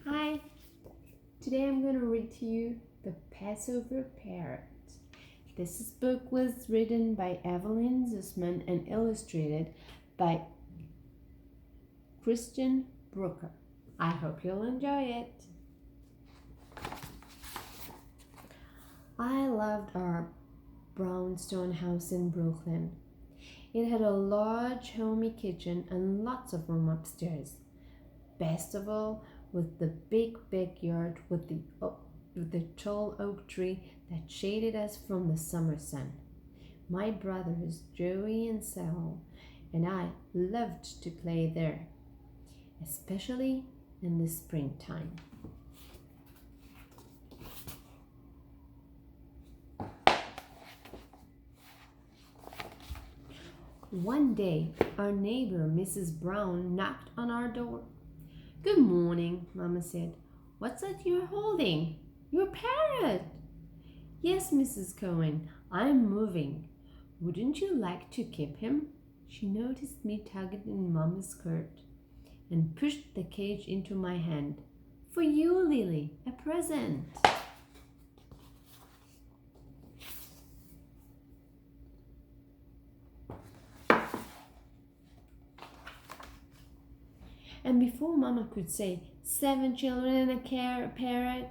Hi, today I'm going to read to you The Passover Parrot. This book was written by Evelyn Zussman and illustrated by Christian Brooker. I hope you'll enjoy it. I loved our brownstone house in Brooklyn. It had a large, homey kitchen and lots of room upstairs. Best of all, with the big backyard with the tall oak tree that shaded us from the summer sun. My brothers Joey and Sal and I loved to play there, especially in the springtime. One day, our neighbor Mrs. Brown knocked on our door. "Good morning," Mama said. "What's that you're holding?" "Your parrot." "Yes, Mrs. Cohen, I'm moving. Wouldn't you like to keep him?" She noticed me tugging in Mama's skirt and pushed the cage into my hand. "For you, Lily, a present." And before Mama could say 7 children and a parrot,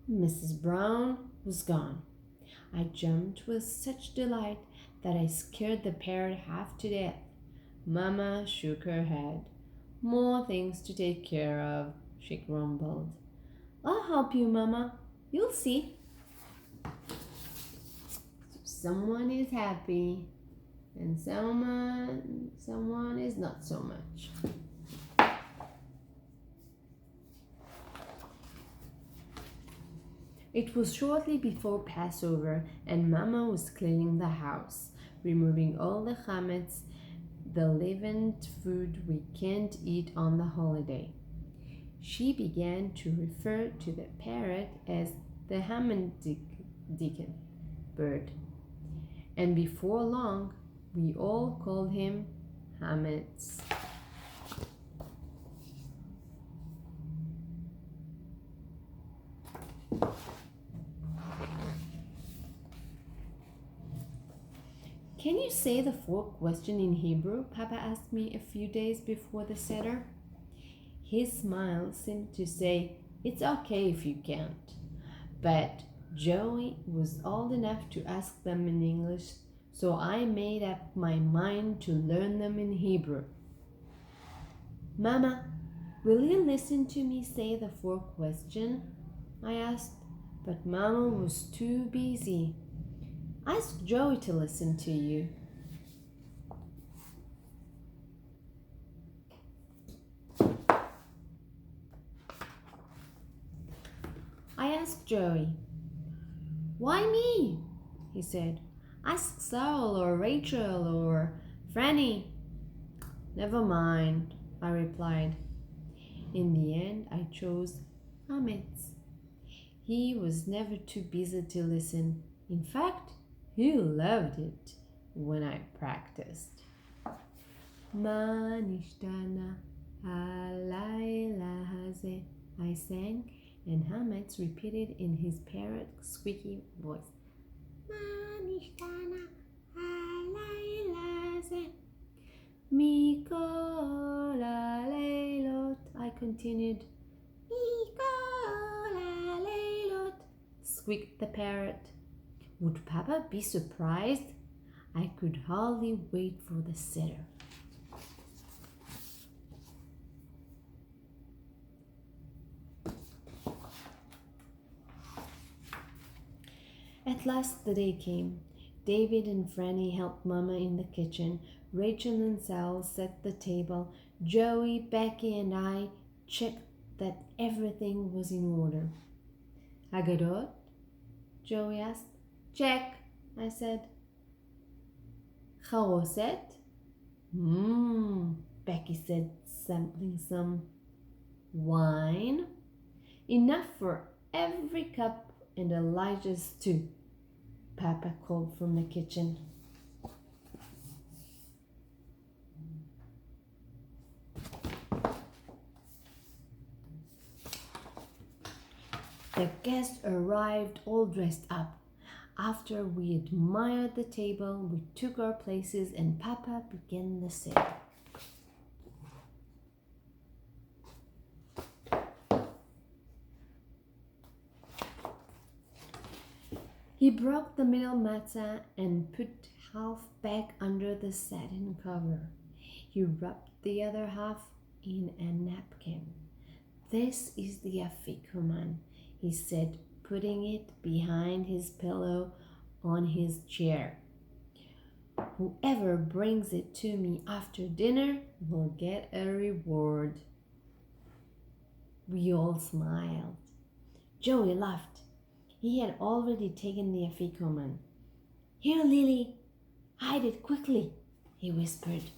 Mrs. Brown was gone. I jumped with such delight that I scared the parrot half to death. Mama shook her head. "More things to take care of," she grumbled. "I'll help you, Mama. You'll see." Someone is happy and someone is not so much. It was shortly before Passover, and Mama was cleaning the house, removing all the chametz, the leavened food we can't eat on the holiday. She began to refer to the parrot as the Hamandikin bird, and before long, we all called him Hametz. "Can you say the 4th question in Hebrew?" Papa asked me a few days before the Seder. His smile seemed to say, "It's okay if you can't." But Joey was old enough to ask them in English, so I made up my mind to learn them in Hebrew. "Mama, will you listen to me say the 4th question?" I asked, but Mama was too busy. "Ask Joey to listen to you." I asked Joey. "Why me?" he said. "Ask Saul or Rachel or Franny." "Never mind," I replied. In the end, I chose Hametz. He was never too busy to listen. In fact, he loved it when I practiced. "Ma nishtana halayla hazeh," I sang, and Hametz repeated in his parrot squeaky voice. "Ma nishtana halayla hazeh. Mikol haleilot," I continued. "Mikol haleilot," squeaked the parrot. Would Papa be surprised? I could hardly wait for the Seder. At last the day came. David and Franny helped Mama in the kitchen. Rachel and Sal set the table. Joey, Becky, and I checked that everything was in order. "Agadot?" Joey asked. "Check," I said. "Charoset?" Becky said, sampling some. "Wine?" "Enough for every cup and Elijah's too," Papa called from the kitchen. The guests arrived all dressed up. After we admired the table, we took our places and Papa began the sale. He broke the middle matzah and put half back under the satin cover. He rubbed the other half in a napkin. "This is the afikuman," he said, putting it behind his pillow on his chair. "Whoever brings it to me after dinner will get a reward." We all smiled. Joey laughed. He had already taken the afikuman. "Here, Lily, hide it quickly," he whispered.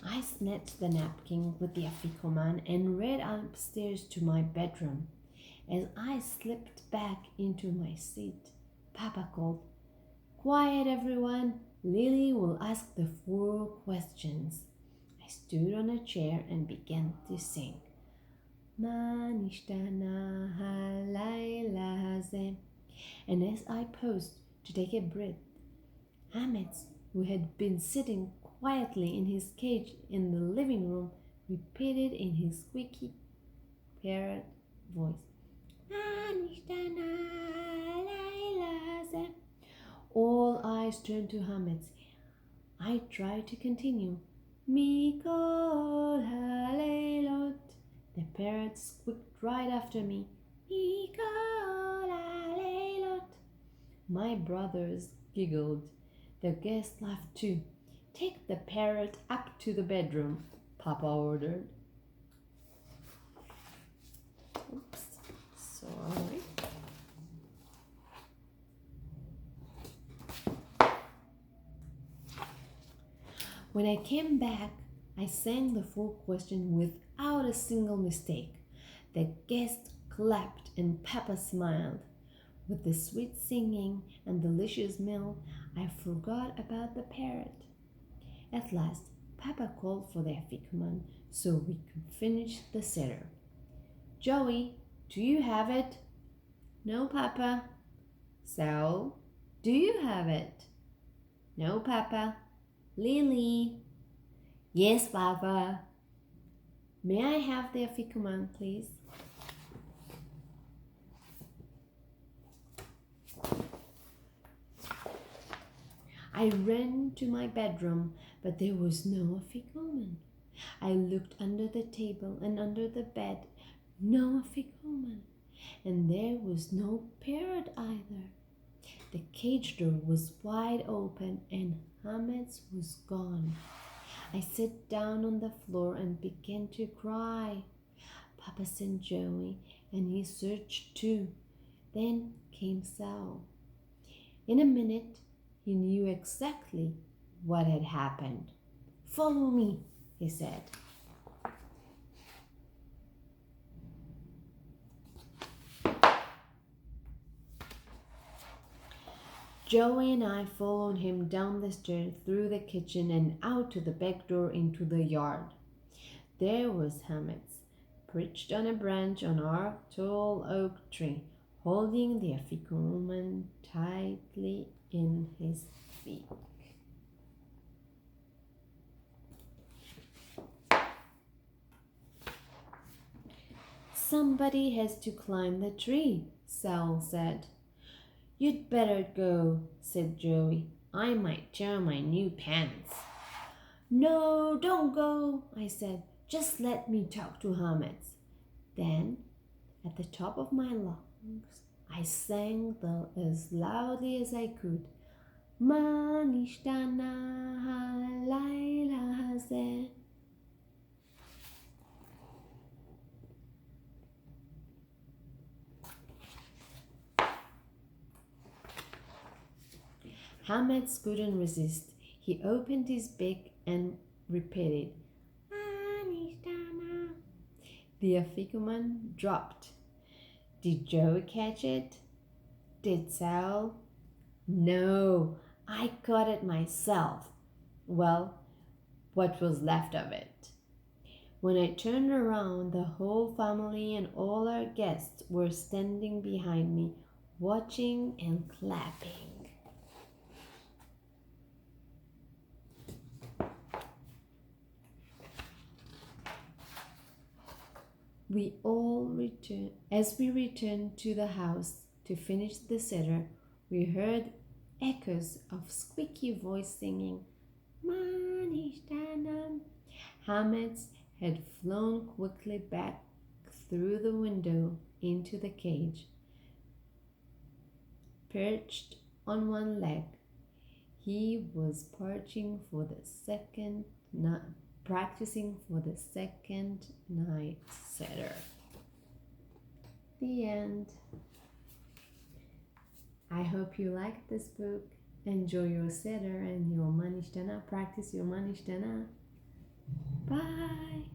I snatched the napkin with the afikoman and ran upstairs to my bedroom. As I slipped back into my seat, Papa called, "Quiet, everyone. Lily will ask the 4 questions." I stood on a chair and began to sing. "Ma nishtana halayla hazeh." And as I paused to take a breath, Hametz, who had been sitting quietly in his cage in the living room, repeated in his squeaky parrot voice, All eyes turned to Hametz. I tried to continue. Mikol Halelot. The parrot squeaked right after me. Mikol Halelot. My brothers giggled. The guests laughed too. "Take the parrot up to the bedroom," Papa ordered. Oops, sorry. When I came back, I sang the 4 questions without a single mistake. The guests clapped and Papa smiled. With the sweet singing and delicious meal, I forgot about the parrot. At last, Papa called for the afikuman so we could finish the seder. "Joey, do you have it?" "No, Papa." "Saul, do you have it?" "No, Papa." "Lily?" "Yes, Papa." "May I have the afikuman, please?" I ran to my bedroom, but there was no afikoman. I looked under the table and under the bed. No afikoman. And there was no parrot either. The cage door was wide open and Hametz was gone. I sat down on the floor and began to cry. Papa sent Joey, and he searched too. Then came Sal. In a minute, he knew exactly what had happened. "Follow me," he said. Joey and I followed him down the stairs, through the kitchen, and out to the back door into the yard. There was Hametz, perched on a branch on our tall oak tree, holding the afikuman tightly in his beak. "Somebody has to climb the tree," Sal said. "You'd better go," said Joey. "I might tear my new pants." "No, don't go," I said. "Just let me talk to Hametz." Then, at the top of my lungs, I sang as loudly as I could. "Ma nishtana halayla hazeh." Hametz couldn't resist. He opened his beak and repeated, "Ma nishtana." The afikuman dropped. Did Joe catch it? Did Sal? No, I caught it myself. Well, what was left of it. When I turned around, the whole family and all our guests were standing behind me, watching and clapping. As we returned to the house to finish the seder, we heard echoes of squeaky voice singing, Manishtanam. Hametz had flown quickly back through the window into the cage. Perched on one leg, he was practicing for the second night seder. The end. I hope you liked this book. Enjoy your seder and your manishtana. Practice your manishtana. Bye.